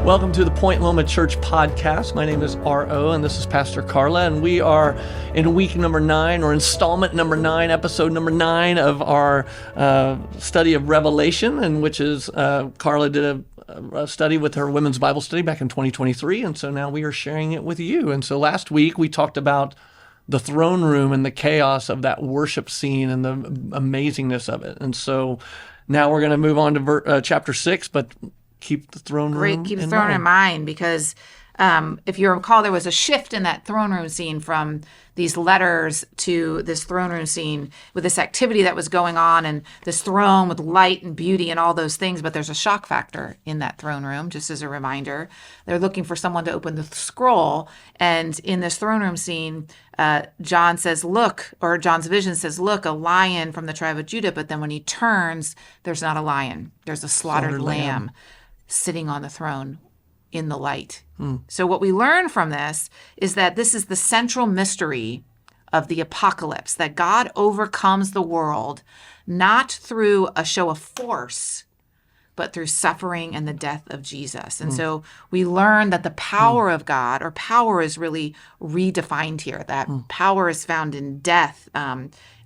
Welcome to the Point Loma Church podcast. My name is RO, and this is Pastor Karla, and we are in week number 9, or installment number 9, episode number 9 of our study of Revelation, and which is Karla did a study with her women's Bible study back in 2023, and so now we are sharing it with you. And so last week we talked about the throne room and the chaos of that worship scene and the amazingness of it. And so now we're going to move on to chapter 6, but keep the throne room Keep the throne room in mind, because if you recall, there was a shift in that throne room scene from these letters to this throne room scene with this activity that was going on and this throne with light and beauty and all those things. But there's a shock factor in that throne room, just as a reminder. They're looking for someone to open the scroll. And in this throne room scene, John says, look, or John's vision says, look, a lion from the tribe of Judah. But then when he turns, there's not a lion. There's a slaughtered lamb sitting on the throne in the light. So what we learn from this is that this is the central mystery of the apocalypse, that God overcomes the world not through a show of force, but through suffering and the death of Jesus. And so we learn that the power of God, or power is really redefined here, that power is found in death.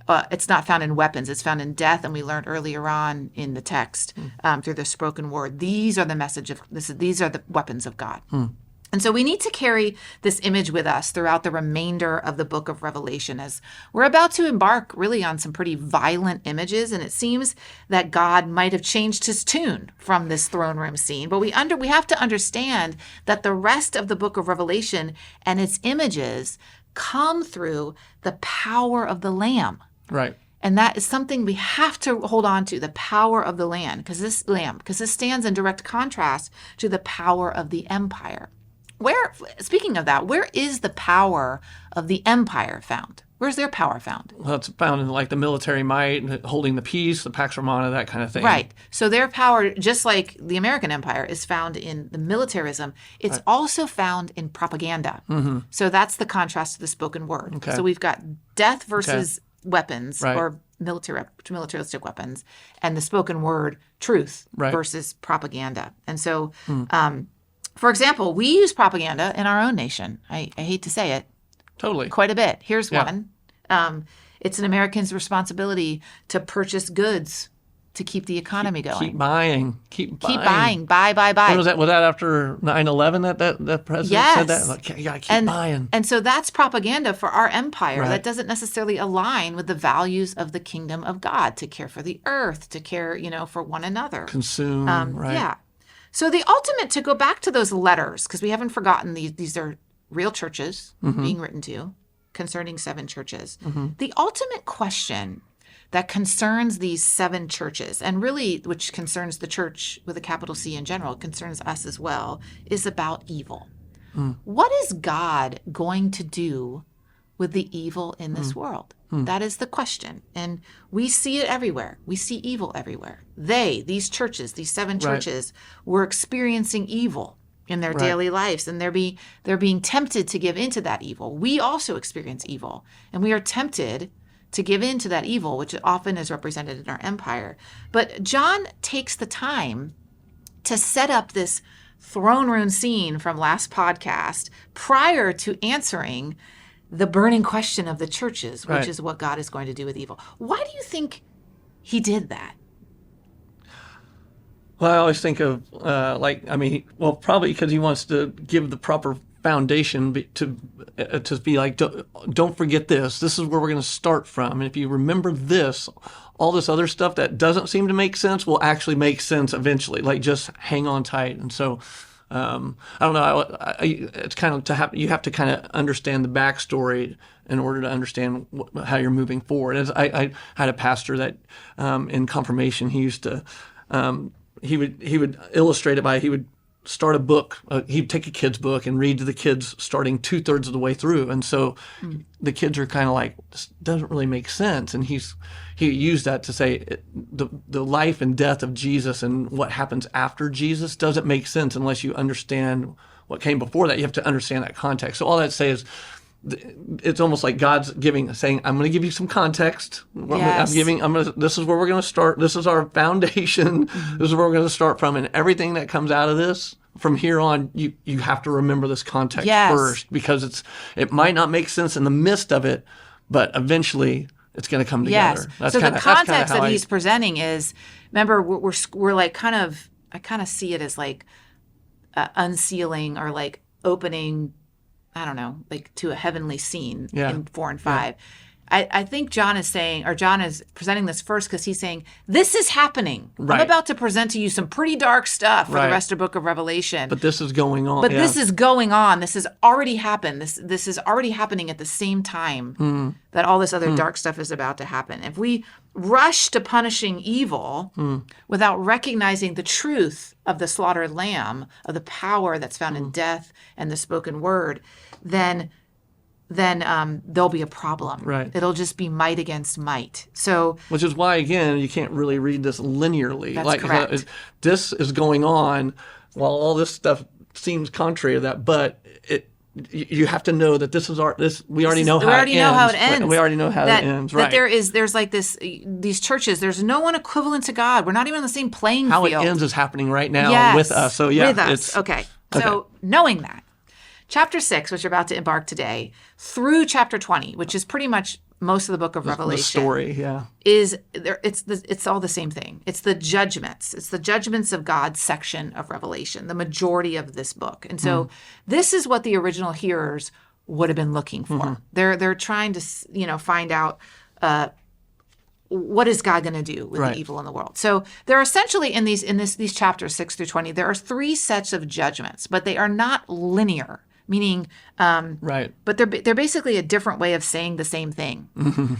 It's not found in weapons, it's found in death. And we learned earlier on in the text through the spoken word, these are the weapons of God. And so we need to carry this image with us throughout the remainder of the book of Revelation, as we're about to embark really on some pretty violent images. And it seems that God might have changed his tune from this throne room scene. But we have to understand that the rest of the book of Revelation and its images come through the power of the Lamb. Right. And that is something we have to hold on to, the power of the Lamb, because this stands in direct contrast to the power of the empire. Speaking of that, where is the power of the empire found? Where's their power found? Well, it's found in like the military might, holding the peace, the Pax Romana, that kind of thing. Right. So their power, just like the American empire, is found in the militarism. It's also found in propaganda. So that's the contrast to the spoken word. Okay. So we've got death versus weapons, or militaristic weapons, and the spoken word, truth, versus propaganda. And so, for example, we use propaganda in our own nation. I hate to say it. Totally. Quite a bit. Here's one. It's an American's responsibility to purchase goods to keep the economy going. Keep buying. Buy. When was that? Was that after 9/11 that president said that? Like, you gotta keep buying. And so that's propaganda for our empire. That doesn't necessarily align with the values of the kingdom of God, to care for the earth, to care, for one another. Consume, right. Yeah. So the ultimate, to go back to those letters, because we haven't forgotten these are real churches being written to, concerning 7 churches. The ultimate question that concerns these 7 churches, and really which concerns the church with a capital C in general, concerns us as well, is about evil. What is God going to do with the evil in this world? That is the question. And we see it everywhere. We see evil everywhere. These churches, these 7 churches, were experiencing evil in their daily lives, and they're being tempted to give into that evil. We also experience evil, and we are tempted to give in to that evil, which often is represented in our empire. But John takes the time to set up this throne room scene from last podcast prior to answering the burning question of the churches, which is what God is going to do with evil. Why do you think he did that? Well, I always think of, probably because he wants to give the proper foundation to be like, don't forget this. This is where we're going to start from. And if you remember this, all this other stuff that doesn't seem to make sense will actually make sense eventually. Like, just hang on tight. And so, I don't know. It's kind of you have to kind of understand the backstory in order to understand how you're moving forward. As I had a pastor that in confirmation, he used to he would illustrate it by, he would start a book. He'd take a kid's book and read to the kids starting 2/3 of the way through, and so the kids are kind of like, this doesn't really make sense. And he used that to say the life and death of Jesus and what happens after Jesus doesn't make sense unless you understand what came before that. You have to understand that context. So all that to say is, it's almost like God's saying, I'm going to give you some context. Yes. This is where we're going to start. This is our foundation. This is where we're going to start from. And everything that comes out of this from here on, you have to remember this context Yes. first, because it might not make sense in the midst of it, but eventually it's going to come together. Yes. So the context that he's presenting is, remember, we're like I kind of see it as like unsealing or like opening, I don't know, like to a heavenly scene in 4 and 5. I think John is presenting this first because he's saying, this is happening. Right. I'm about to present to you some pretty dark stuff for the rest of the book of Revelation. But this is going on. But this is going on. This has already happened. This is already happening at the same time that all this other dark stuff is about to happen. If we rush to punishing evil without recognizing the truth of the slaughtered lamb, of the power that's found in death and the spoken word, then there'll be a problem. Right. It'll just be might against might. So, which is why, again, you can't really read this linearly. That's correct. This is going on while all this stuff seems contrary to that, but you have to know that we already know how it ends. We already know how it ends. Right. That there's like these churches, there's no one equivalent to God. We're not even on the same playing how field. How it ends is happening right now with us. So with us. Okay. So knowing that, chapter 6, which we're about to embark today, through chapter 20, which is pretty much most of the book of Revelation. The story, it's all the same thing. It's the judgments. It's the judgments of God section of Revelation, the majority of this book. And so this is what the original hearers would have been looking for. They're trying to, find out what is God going to do with the evil in the world. So there are essentially in these chapters 6 through 20, there are 3 sets of judgments, but they are not linear. Meaning, but they're basically a different way of saying the same thing,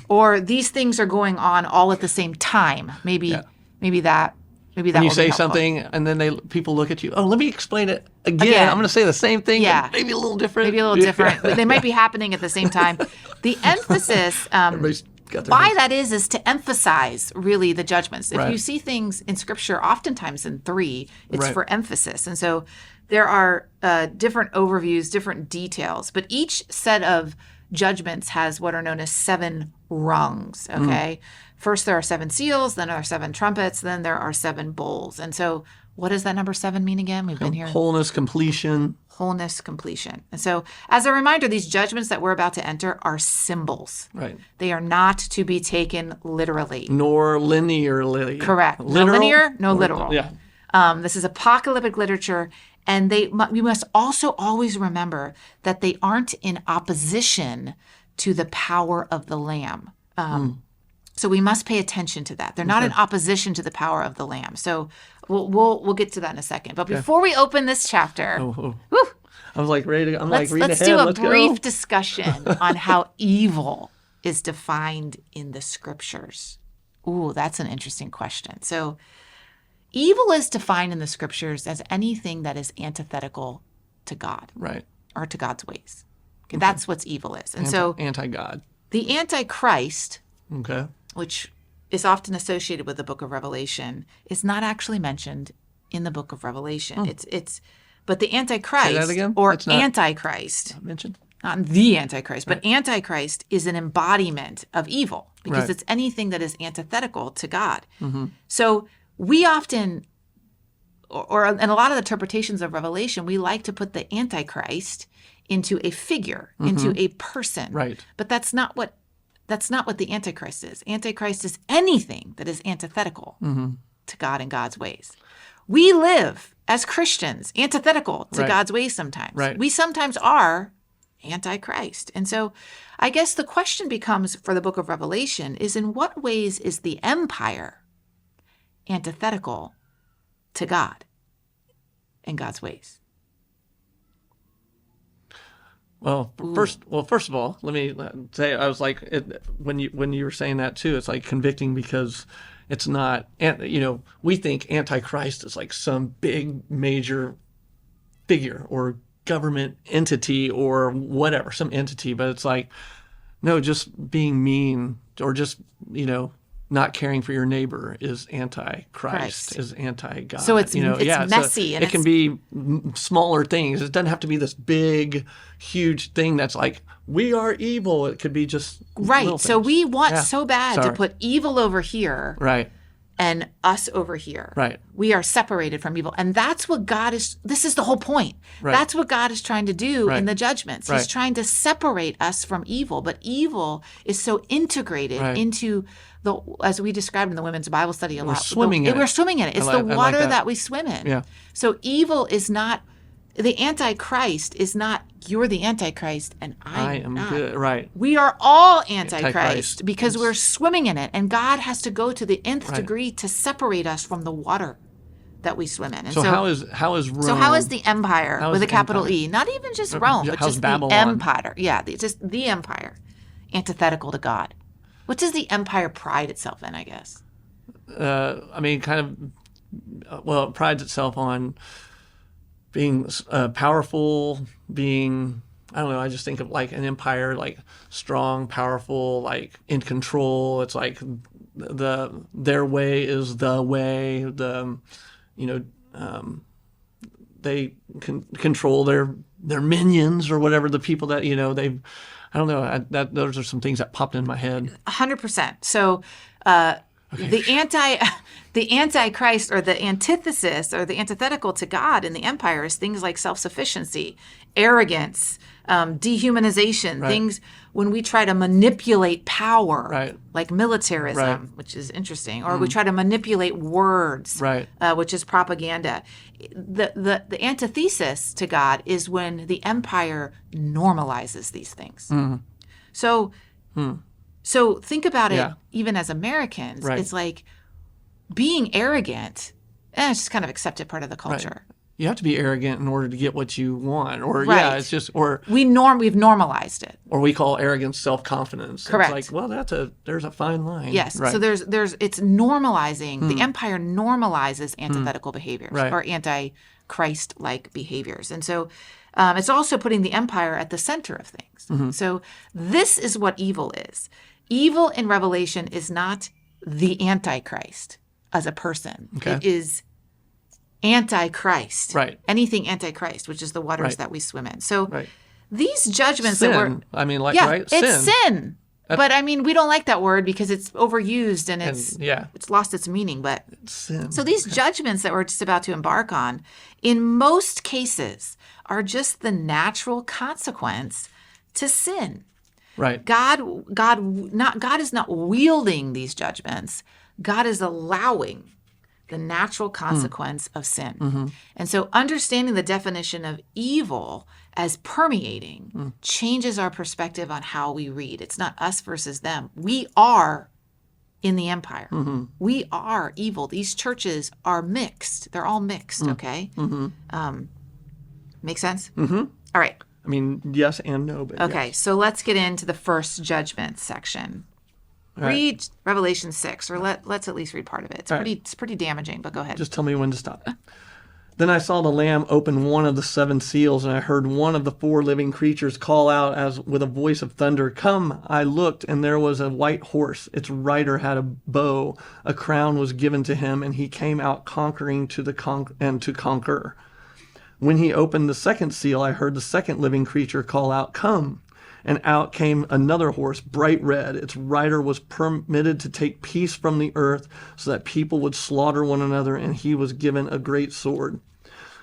or these things are going on all at the same time. Maybe that. When you say something, and then people look at you. Oh, let me explain it again. I'm going to say the same thing, but maybe a little different. But they might be happening at the same time. The emphasis. Why that is to emphasize really the judgments. If you see things in Scripture, oftentimes in 3, it's for emphasis, and so. There are different overviews, different details, but each set of judgments has what are known as 7 rungs, okay? First, there are 7 seals, then there are 7 trumpets, then there are 7 bowls. And so what does that number 7 mean again? We've been here. Wholeness, completion. Wholeness, completion. And so as a reminder, these judgments that we're about to enter are symbols. Right. They are not to be taken literally. Nor linearly. Correct. No linear, no literal. Yeah. This is apocalyptic literature. And we must also always remember that they aren't in opposition to the power of the Lamb. So we must pay attention to that. They're not in opposition to the power of the Lamb. So we'll get to that in a second. But before we open this chapter, I was like ready to. Let's do a brief discussion on how evil is defined in the Scriptures. Ooh, that's an interesting question. So. Evil is defined in the Scriptures as anything that is antithetical to God. Right. Or to God's ways. Okay, that's what evil is. And so anti-God. The Antichrist, okay, which is often associated with the book of Revelation, is not actually mentioned in the book of Revelation. But the Antichrist, say that again? Or Antichrist, not mentioned. Not the Antichrist, but Antichrist is an embodiment of evil because it's anything that is antithetical to God. So we often, or in a lot of the interpretations of Revelation, we like to put the Antichrist into a figure, into a person. Right. But that's not what the Antichrist is. Antichrist is anything that is antithetical to God and God's ways. We live as Christians antithetical to God's ways sometimes. Right. We sometimes are Antichrist. And so I guess the question becomes for the book of Revelation is, in what ways is the empire antithetical to God and God's ways? Well, first of all, let me say, I was like, when you were saying that too, it's like convicting because it's not, we think Antichrist is like some big major figure or government entity or whatever, some entity, but it's like, no, just being mean or just, not caring for your neighbor is anti-Christ, is anti-God. So it's messy. So and it can be smaller things. It doesn't have to be this big, huge thing that's like, we are evil. It could be just right. little So things. we want so bad to put evil over here. Right. and us over here. Right. We are separated from evil. And that's what this is the whole point. Right. That's what God is trying to do in the judgments. Right. He's trying to separate us from evil, but evil is so integrated into as we described in the women's Bible study a lot. Swimming in it. We're swimming in it. It's the water that we swim in. Yeah. So evil is not, the Antichrist is not, you're the Antichrist and I am not. Good. Right. We are all Antichrist because we're swimming in it. And God has to go to the nth degree to separate us from the water that we swim in. And so how is Rome? So how is the empire with a capital E? Not even just Rome, but just Babylon? The empire. Yeah, just the empire, antithetical to God. What does the empire pride itself in, I guess? I mean, kind of, well, it prides itself on being powerful, being, I don't know, I just think of like an empire, like strong, powerful, like in control. It's like their way is the way, they can control their minions or whatever, the people that, they've, I don't know, those are some things that popped in my head. 100%. So, the Antichrist or the antithesis or the antithetical to God in the empire is things like self-sufficiency, arrogance, dehumanization, things when we try to manipulate power, like militarism, which is interesting, or we try to manipulate words, which is propaganda. The antithesis to God is when the empire normalizes these things. So think about it, even as Americans, it's like being arrogant, it's just kind of accepted part of the culture. You have to be arrogant in order to get what you want, or it's just, or we've normalized it, or we call arrogance self-confidence. Correct. It's like, well, there's a fine line. Yes. So it's normalizing. The empire normalizes antithetical behaviors or anti-Christ-like behaviors, and so it's also putting the empire at the center of things. So this is what evil is. Evil in Revelation is not the Antichrist as a person. Okay. It is Antichrist. Right. Anything Antichrist, which is the waters that we swim in. So these judgments sin. that were... I mean, like, it's sin. But I mean, we don't like that word because it's overused and it's lost its meaning. But it's sin. So these judgments that we're just about to embark on, in most cases, are just the natural consequence to sin. Right. God is not wielding these judgments. God is allowing the natural consequence of sin. And so understanding the definition of evil as permeating changes our perspective on how we read. It's not us versus them. We are in the empire. We are evil. These churches are mixed. They're all mixed, okay? Make sense? All right. I mean, yes and no, but okay, yes. So let's get into the first judgment section. Read Revelation 6, or let's at least read part of it. It's pretty damaging, but go ahead. Just tell me when to stop. Then I saw the Lamb open one of the 7 seals, and I heard one of the 4 living creatures call out as with a voice of thunder, "Come!" I looked, and there was a white horse. Its rider had a bow. A crown was given to him, and he came out conquering to conquer. When he opened the 2nd seal, I heard the 2nd living creature call out, "Come!" And out came another horse, bright red. Its rider was permitted to take peace from the earth so that people would slaughter one another, and he was given a great sword.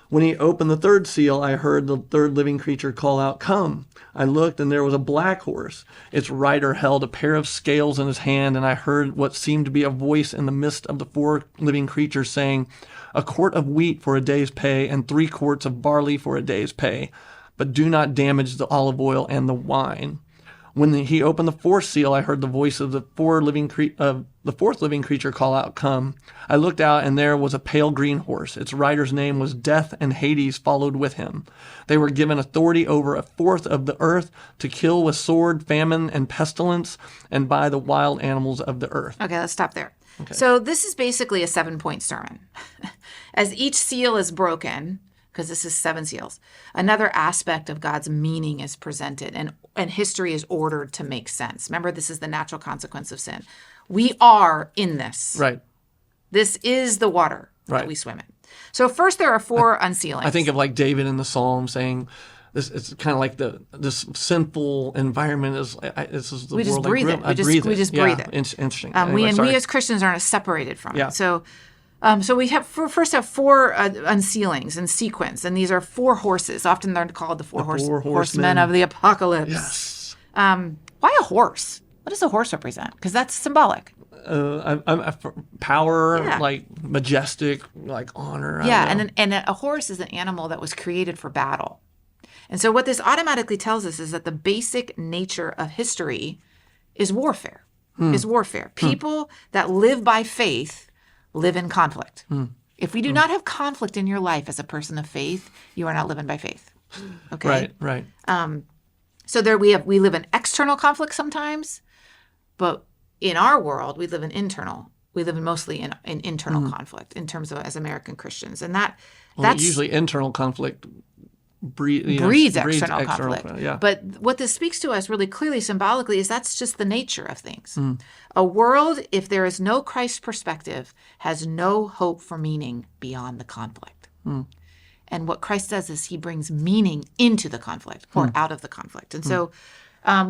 When he opened the 3rd seal, I heard the 3rd living creature call out, "Come!" I looked, and there was a black horse. Its rider held a pair of scales in his hand, and I heard what seemed to be a voice in the midst of the 4 living creatures saying, "A quart of wheat for a day's pay, and 3 quarts of barley for a day's pay. But do not damage the olive oil and the wine." When he opened the 4th seal, I heard the voice of the 4th living creature call out, "Come!" I looked out, and there was a pale green horse. Its rider's name was Death, and Hades followed with him. They were given authority over 1/4 of the earth to kill with sword, famine, and pestilence, and by the wild animals of the earth. Okay, let's stop there. Okay. So this is basically a 7-point sermon. As each seal is broken, because this is 7 seals, another aspect of God's meaning is presented, and history is ordered to make sense. Remember, this is the natural consequence of sin. We are in this. Right. This is the water that we swim in. So first there are 4 unsealings. I think of like David in the Psalm saying, it's kind of like this sinful environment this is the We just world breathe I grew it. up. I breathe We it. just breathe Yeah, it. Interesting. We Anyway, sorry. as Christians aren't separated from Yeah. it. So we have first have four unsealings in sequence, and these are four horses. Often they're called the four horsemen of the apocalypse. Yes. Why a horse? What does a horse represent? Because that's symbolic. Power, Yeah. like majestic, like honor. I Yeah, don't know. and a horse is an animal that was created for battle. And so what this automatically tells us is that the basic nature of history is warfare. People that live by faith live in conflict. If we do not have conflict in your life as a person of faith, you are not living by faith. Okay? Right. So we live in external conflict sometimes, but in our world we live in internal. We live mostly in internal conflict in terms of as American Christians, and that's Usually internal conflict breeds external conflict. Yeah. But what this speaks to us really clearly symbolically is that's just the nature of things. A world, if there is no Christ perspective, has no hope for meaning beyond the conflict. And what Christ does is he brings meaning into the conflict or out of the conflict. And so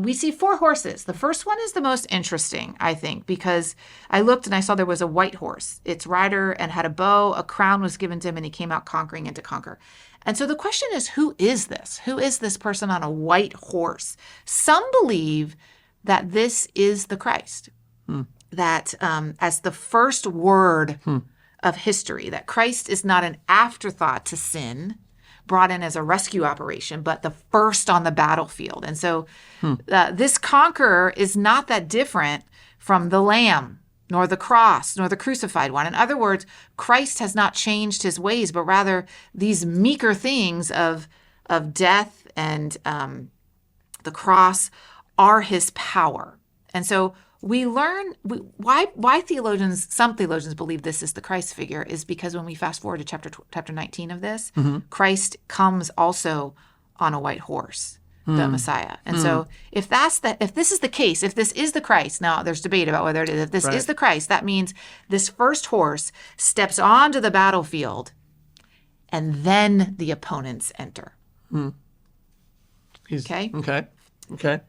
we see four horses. The first one is the most interesting, I think, because I looked and I saw there was a white horse. Its rider and had a bow, a crown was given to him, and he came out conquering and to conquer. And so the question is, who is this? Who is this person on a white horse? Some believe that this is the Christ, that as the first word of history, that Christ is not an afterthought to sin, brought in as a rescue operation, but the first on the battlefield. And so this conqueror is not that different from the Lamb, nor the cross, nor the crucified one. In other words, Christ has not changed his ways, but rather these meeker things of death and the cross are his power. And so we learn why some theologians believe this is the Christ figure is because when we fast forward to chapter 19 of this, Christ comes also on a white horse, the Messiah. And so if this is the case, if this is the Christ, now there's debate about whether it is, if this is the Christ, that means this first horse steps onto the battlefield and then the opponents enter. Okay? Okay.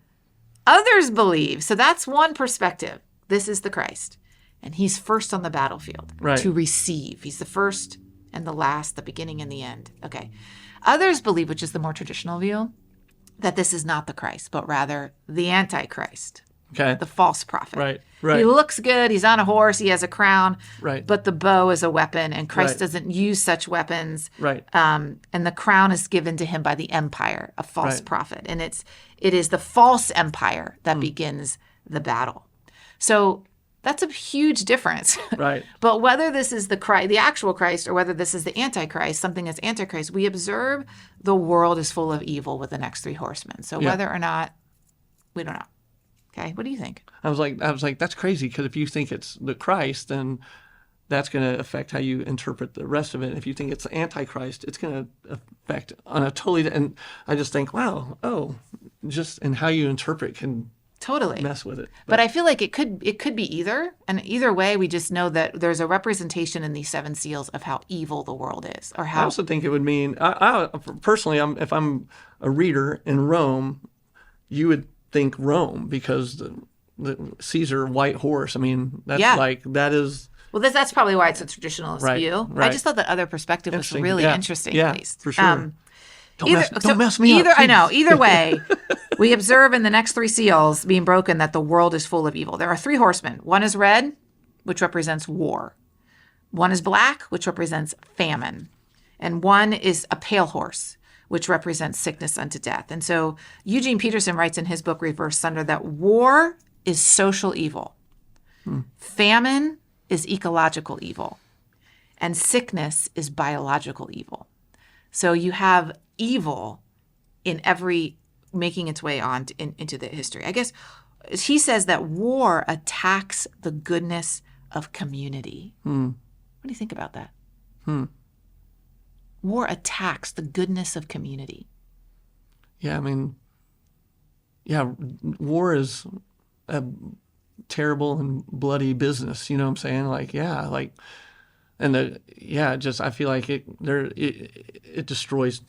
Others believe, so that's one perspective. This is the Christ. And he's first on the battlefield to receive. He's the first and the last, the beginning and the end. Okay. Others believe, which is the more traditional view, that this is not the Christ, but rather the Antichrist, the false prophet. Right. He looks good. He's on a horse. He has a crown. Right. But the bow is a weapon, and Christ doesn't use such weapons. Right. And the crown is given to him by the empire, a false prophet. And it is the false empire that begins the battle. So that's a huge difference. Right. But whether this is the Christ, the actual Christ, or whether this is the Antichrist, something that's Antichrist, we observe the world is full of evil with the next three horsemen. So whether or not, we don't know. Okay, what do you think? I was like, that's crazy because if you think it's the Christ, then that's going to affect how you interpret the rest of it. If you think it's the Antichrist, it's going to affect on a totally. And I just think, wow, and how you interpret can totally mess with it. But I feel like it could be either, and either way, we just know that there's a representation in these seven seals of how evil the world is, or how. I also think it would mean, I personally, if I'm a reader in Rome, you would think Rome because the Caesar white horse. I mean, that's that is. Well, that's probably why it's a traditionalist view. Right. I just thought that other perspective was really interesting, at least. For sure. Don't mess me up. I know. Either way, we observe in the next three seals being broken that the world is full of evil. There are three horsemen. One is red, which represents war. One is black, which represents famine. And one is a pale horse, which represents sickness unto death. And so Eugene Peterson writes in his book, Reverse Thunder, that war is social evil. Famine is ecological evil. And sickness is biological evil. So you have evil in every making its way on into the history. I guess he says that war attacks the goodness of community. What do you think about that? War attacks the goodness of community. Yeah, I mean, war is a terrible and bloody business. You know what I'm saying? I feel like it destroys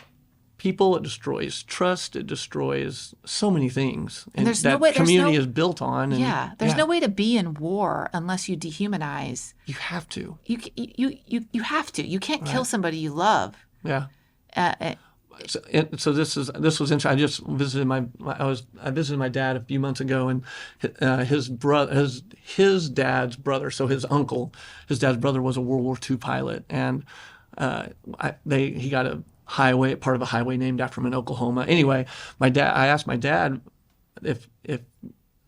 people. It destroys trust. It destroys so many things. And there's that no way- there's community no- is built on. And, There's no way to be in war unless you dehumanize. You have to. You have to. You can't kill somebody you love. Yeah. Uh, So this was interesting. I just visited I visited my dad a few months ago, and his dad's brother, so his uncle, his dad's brother was a World War II pilot, and he got part of a highway named after him in Oklahoma. Anyway, I asked my dad if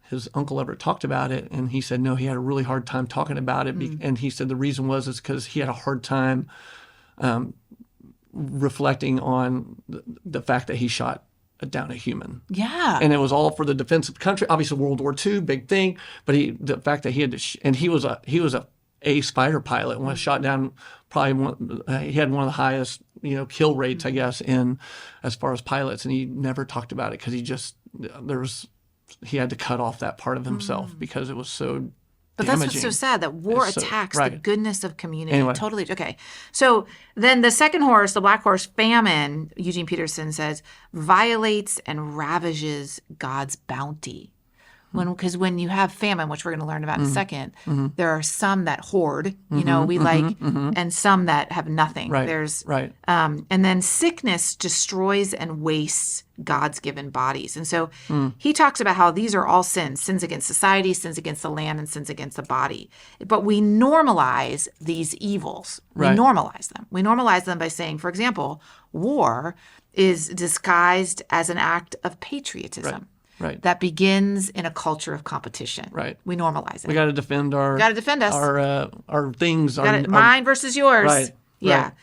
his uncle ever talked about it, and he said no, he had a really hard time talking about it, and he said the reason is because he had a hard time reflecting on the fact that he shot down a human. Yeah. And it was all for the defense of the country. Obviously, World War II, big thing. But the fact that he had to, and he was a ace fighter pilot and was shot down. He had one of the highest kill rates, I guess, in as far as pilots. And he never talked about it because he had to cut off that part of himself because it was so. But damaging. that's what's so sad, that war attacks the goodness of community. Anyway. Totally. Okay. So then the second horse, the black horse, famine, Eugene Peterson says, violates and ravages God's bounty. Because when you have famine, which we're going to learn about in a second, there are some that hoard, and some that have nothing. Right. There's right. And then sickness destroys and wastes God's given bodies. And so he talks about how these are all sins against society, sins against the land, and sins against the body. But we normalize these evils. We normalize them. We normalize them by saying, for example, war is disguised as an act of patriotism. Right. That begins in a culture of competition. Right. We normalize it. We got to defend our. Got to defend us. Our things. Mine versus yours. Right. Yeah. Right.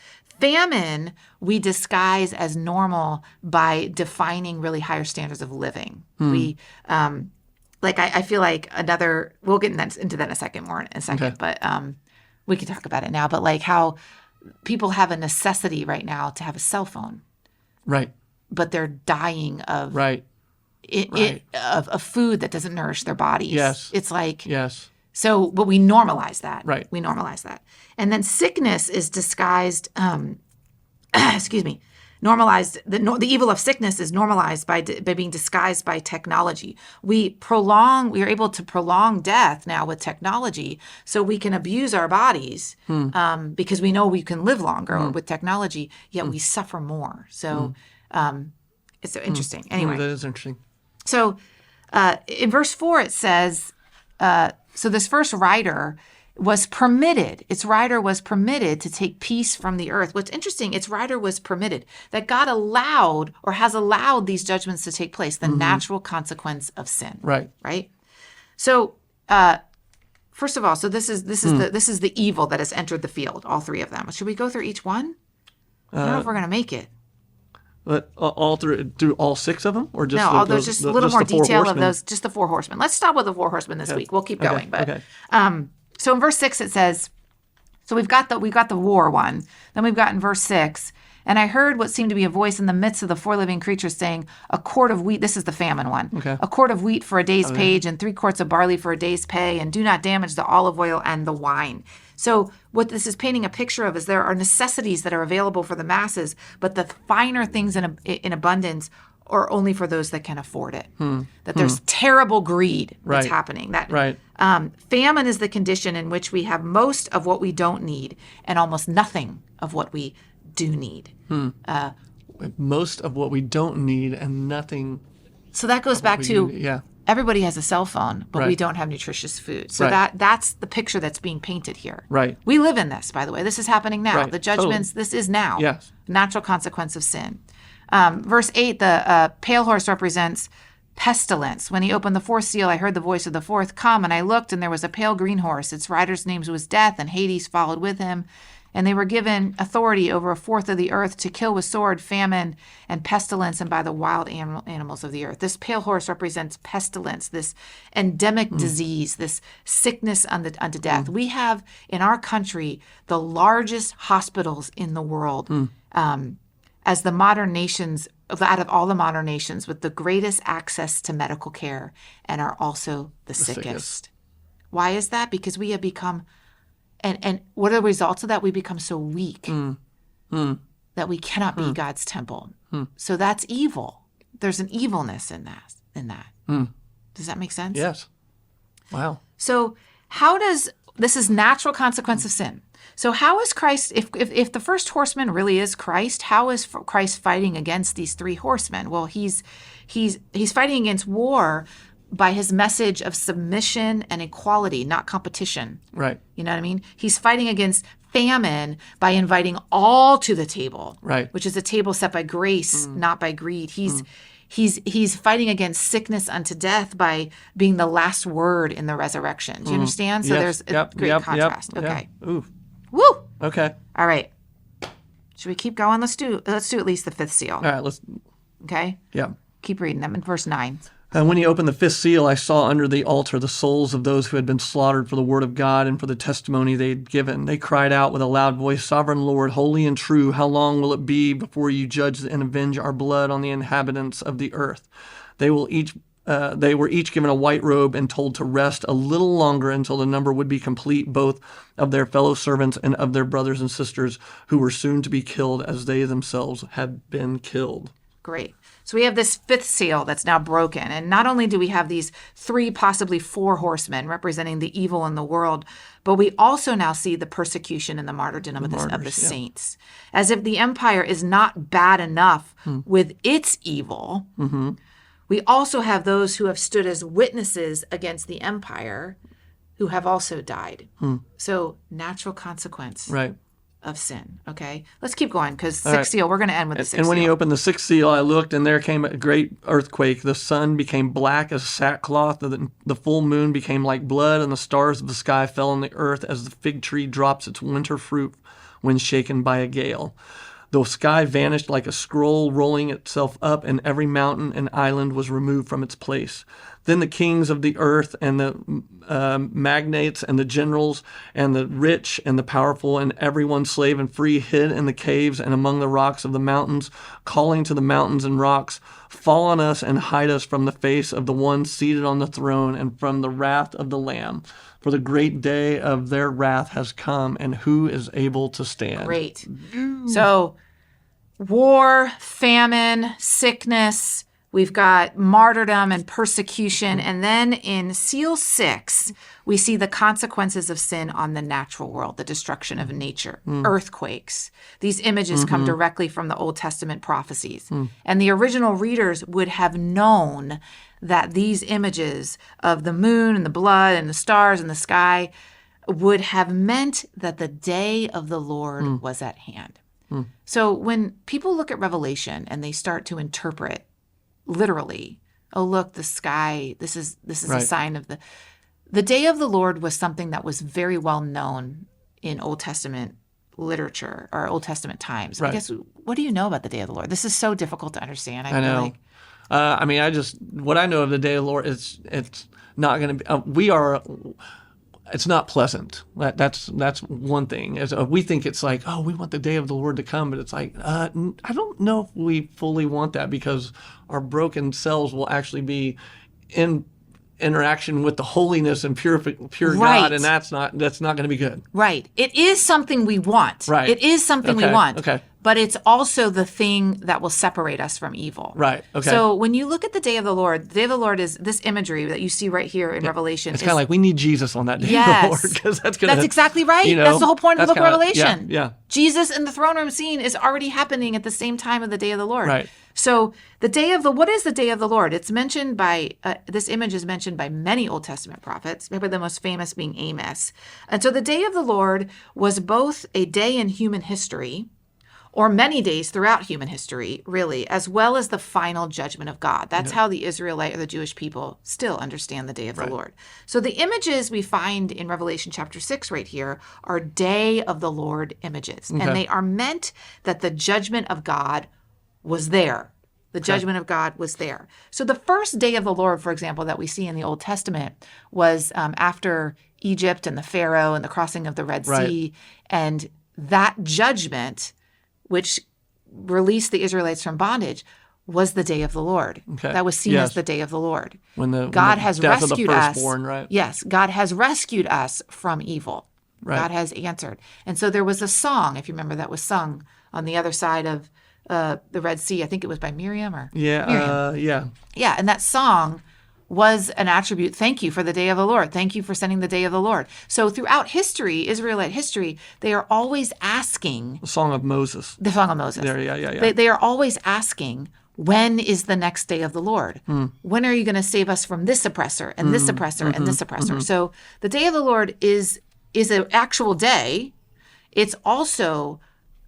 Famine we disguise as normal by defining really higher standards of living. We I feel like we'll get into that in a second, Okay. but we can talk about it now. But like how people have a necessity right now to have a cell phone. Right. But they're dying of of food that doesn't nourish their bodies. Yes. It's like yes. So, but we normalize that. Right. We normalize that. And then sickness is disguised, normalized. The evil of sickness is normalized by being disguised by technology. We are able to prolong death now with technology, so we can abuse our bodies because we know we can live longer with technology, yet we suffer more. So it's so interesting. Anyway. That is interesting. So in verse 4, it says, so this first rider was permitted. Its rider was permitted to take peace from the earth. What's interesting, its rider was permitted. That God allowed or has allowed these judgments to take place, the natural consequence of sin. Right. Right? So first of all, so this is the evil that has entered the field, all three of them. Should we go through each one? I don't know if we're going to make it. But all through all six of them, or just there's just a little more detail of those. Just the four horsemen. Let's stop with the four horsemen this week. We'll keep going. But so in verse 6 it says, so we've got the war one. Then we've got in verse 6, and I heard what seemed to be a voice in the midst of the four living creatures saying, a quart of wheat. This is the famine one. Okay. A quart of wheat for a day's page, and 3 quarts of barley for a day's pay, and do not damage the olive oil and the wine. So what this is painting a picture of is there are necessities that are available for the masses, but the finer things in abundance are only for those that can afford it. That there's terrible greed that's happening. Famine is the condition in which we have most of what we don't need and almost nothing of what we do need. Most of what we don't need and nothing. So that goes back to everybody has a cell phone, but we don't have nutritious food. So that's the picture that's being painted here. Right. We live in this, by the way. This is happening now. Right. The judgments, this is now. Yes. Natural consequence of sin. Verse 8, the pale horse represents pestilence. When he opened the fourth seal, I heard the voice of the fourth come, and I looked, and there was a pale green horse. Its rider's name was Death, and Hades followed with him. And they were given authority over a fourth of the earth to kill with sword, famine, and pestilence, and by the wild animals of the earth. This pale horse represents pestilence, this endemic disease, this sickness unto death. We have in our country the largest hospitals in the world, as the modern nations, out of all the modern nations, with the greatest access to medical care, and are also the sickest. Why is that? Because we have become, and what are the results of that? We become so weak. that we cannot be God's temple. So that's evil. There's an evilness in that. Does that make sense? Yes. Wow. So this is natural consequence of sin. So how is Christ, if the first horseman really is Christ, how is Christ fighting against these three horsemen? Well, he's fighting against war by his message of submission and equality, not competition. Right. You know what I mean? He's fighting against famine by inviting all to the table, Right. which is a table set by grace, not by greed. He's fighting against sickness unto death by being the last word in the resurrection. Do you understand? So Yes. there's a great contrast. Okay. Yeah. Ooh. Woo! Okay. All right. Should we keep going? Let's do at least the fifth seal. All right. Let's. Okay? Yeah. Keep reading them in verse 9. And when he opened the fifth seal, I saw under the altar the souls of those who had been slaughtered for the word of God and for the testimony they had given. They cried out with a loud voice, Sovereign Lord, holy and true, how long will it be before you judge and avenge our blood on the inhabitants of the earth? They were each given a white robe and told to rest a little longer until the number would be complete, both of their fellow servants and of their brothers and sisters who were soon to be killed as they themselves had been killed. Great. So we have this fifth seal that's now broken. And not only do we have these three, possibly four horsemen representing the evil in the world, but we also now see the persecution and the martyrdom of the saints. As if the empire is not bad enough with its evil, we also have those who have stood as witnesses against the empire who have also died. So natural consequence. Right. Of sin. Okay, let's keep going because sixth seal. We're going to end with the sixth seal. And when he opened the sixth seal, I looked, and there came a great earthquake. The sun became black as sackcloth. The full moon became like blood, and the stars of the sky fell on the earth as the fig tree drops its winter fruit when shaken by a gale. The sky vanished like a scroll rolling itself up, and every mountain and island was removed from its place. Then the kings of the earth and the magnates and the generals and the rich and the powerful and everyone slave and free hid in the caves and among the rocks of the mountains, calling to the mountains and rocks, Fall on us and hide us from the face of the one seated on the throne and from the wrath of the Lamb. For the great day of their wrath has come, and who is able to stand? Great. So war, famine, sickness, we've got martyrdom and persecution. And then in seal 6, we see the consequences of sin on the natural world, the destruction of nature, earthquakes. These images come directly from the Old Testament prophecies. And the original readers would have known that these images of the moon and the blood and the stars and the sky would have meant that the day of the Lord was at hand. So when people look at Revelation and they start to interpret literally, oh, look, the sky, this is a sign of the day of the Lord was something that was very well known in Old Testament literature or Old Testament times. I guess, what do you know about the day of the Lord? This is so difficult to understand. I know. What I know of the day of the Lord, it's not going to be, it's not pleasant. That's one thing. We think it's like, oh, we want the day of the Lord to come, but it's like, I don't know if we fully want that, because our broken selves will actually be in interaction with the holiness and pure God, and that's not going to be good. Right. It is something we want. Right. It is something we want. Okay. But it's also the thing that will separate us from evil. Right. Okay. So when you look at the day of the Lord is this imagery that you see right here in Revelation. It's kind of like we need Jesus on that day of the Lord, because that's exactly right. That's the whole point of the book of Revelation. Yeah. Jesus in the throne room scene is already happening at the same time of the day of the Lord. Right. So what is the day of the Lord? It's mentioned by, this image is mentioned by many Old Testament prophets, maybe the most famous being Amos. And so the day of the Lord was both a day in human history, or many days throughout human history, really, as well as the final judgment of God. That's how the Israelite or the Jewish people still understand the day of the Lord. So the images we find in Revelation chapter 6 right here are day of the Lord images. Okay. And they are meant that the judgment of God was there. The judgment of God was there. So the first day of the Lord, for example, that we see in the Old Testament was after Egypt and the Pharaoh and the crossing of the Red Sea. And that judgment, which released the Israelites from bondage, was the day of the Lord. Okay. That was seen as the day of the Lord. God has rescued us. Right? Yes, God has rescued us from evil. Right. God has answered. And so there was a song, if you remember, that was sung on the other side of the Red Sea. I think it was by Miriam or Yeah. Yeah, and that song was an attribute. Thank you for the day of the Lord. Thank you for sending the day of the Lord. So throughout history, Israelite history, they are always asking. The Song of Moses. The Song of Moses. There, yeah. They are always asking, when is the next day of the Lord? When are you going to save us from this oppressor and this oppressor and this oppressor? So the day of the Lord is an actual day. It's also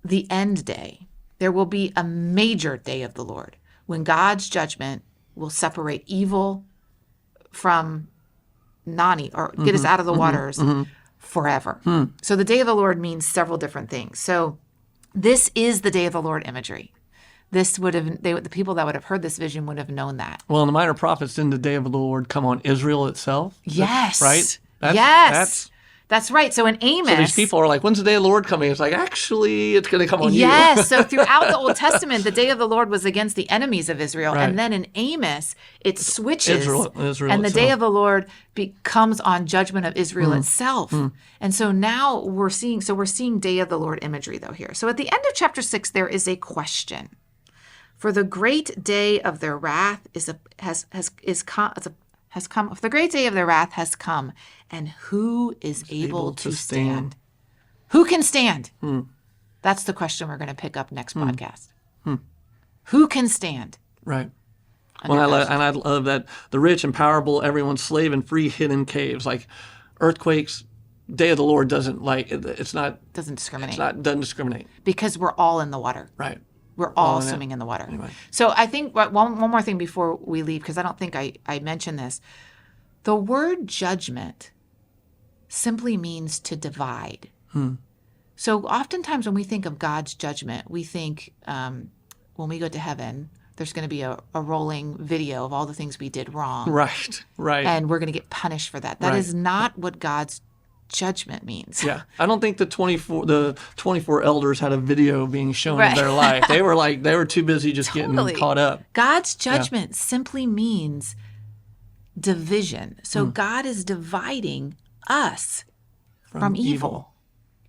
the end day. There will be a major day of the Lord when God's judgment will separate evil from Nani, or get us out of the waters forever. So the day of the Lord means several different things. So this is the day of the Lord imagery. This would have, the people that would have heard this vision would have known that. Well, in the minor prophets, didn't the day of the Lord come on Israel itself? Yes. Right? That's right. So in Amos. So these people are like, when's the day of the Lord coming? It's like, actually, it's going to come on you. Yes. So throughout the Old Testament, the day of the Lord was against the enemies of Israel. Right. And then in Amos, it switches. Israel and the itself. day of the Lord becomes on judgment of Israel itself. And so now we're seeing day of the Lord imagery, though, here. So at the end of chapter 6, there is a question. For the great day of their wrath has come. For the great day of their wrath has come, and who is able to stand? Who can stand? That's the question we're going to pick up next podcast. Who can stand? Right. Well, I love that the rich and powerful, everyone's slave and free, hid in caves. Like earthquakes, day of the Lord doesn't Doesn't discriminate. Doesn't discriminate. Because we're all in the water. Right. We're all swimming in the water. Anyway. So I think one more thing before we leave, because I don't think I mentioned this. The word judgment simply means to divide. So oftentimes when we think of God's judgment, we think when we go to heaven, there's going to be a rolling video of all the things we did wrong. Right. And we're going to get punished for that. That is not what God's judgment means. Yeah. I don't think the 24 elders had a video being shown of their life. They were too busy just getting caught up. God's judgment simply means division. So God is dividing us from evil.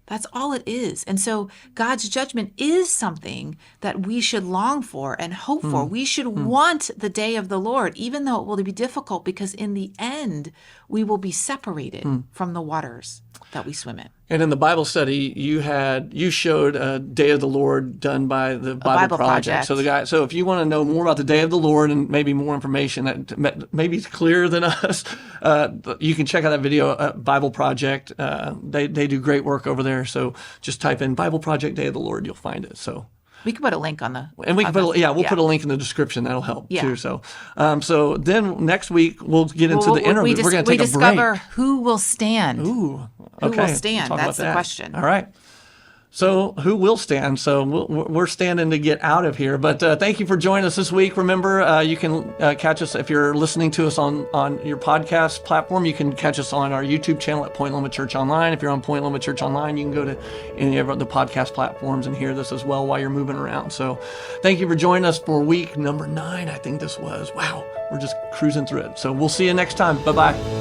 That's all it is. And so God's judgment is something that we should long for and hope for. We should want the day of the Lord, even though it will be difficult, because in the end, we will be separated from the waters that we swim in. And in the Bible study, you showed a Day of the Lord done by the Bible Project. So if you want to know more about the Day of the Lord and maybe more information that maybe it's clearer than us, you can check out that video, Bible Project. They do great work over there. So just type in Bible Project Day of the Lord, you'll find it. So we can put a link on the. And we can put a link in the description. That'll help too. So, so then next week we'll get into the interview. We're going to take a break. We discover who will stand. Ooh, okay. Who will stand? That's the question. All right. So who will stand? So we're standing to get out of here. But thank you for joining us this week. Remember, you can catch us if you're listening to us on your podcast platform. You can catch us on our YouTube channel at Point Loma Church Online. If you're on Point Loma Church Online, you can go to any of the podcast platforms and hear this as well while you're moving around. So thank you for joining us for week number 9. I think this was. Wow, we're just cruising through it. So we'll see you next time. Bye-bye.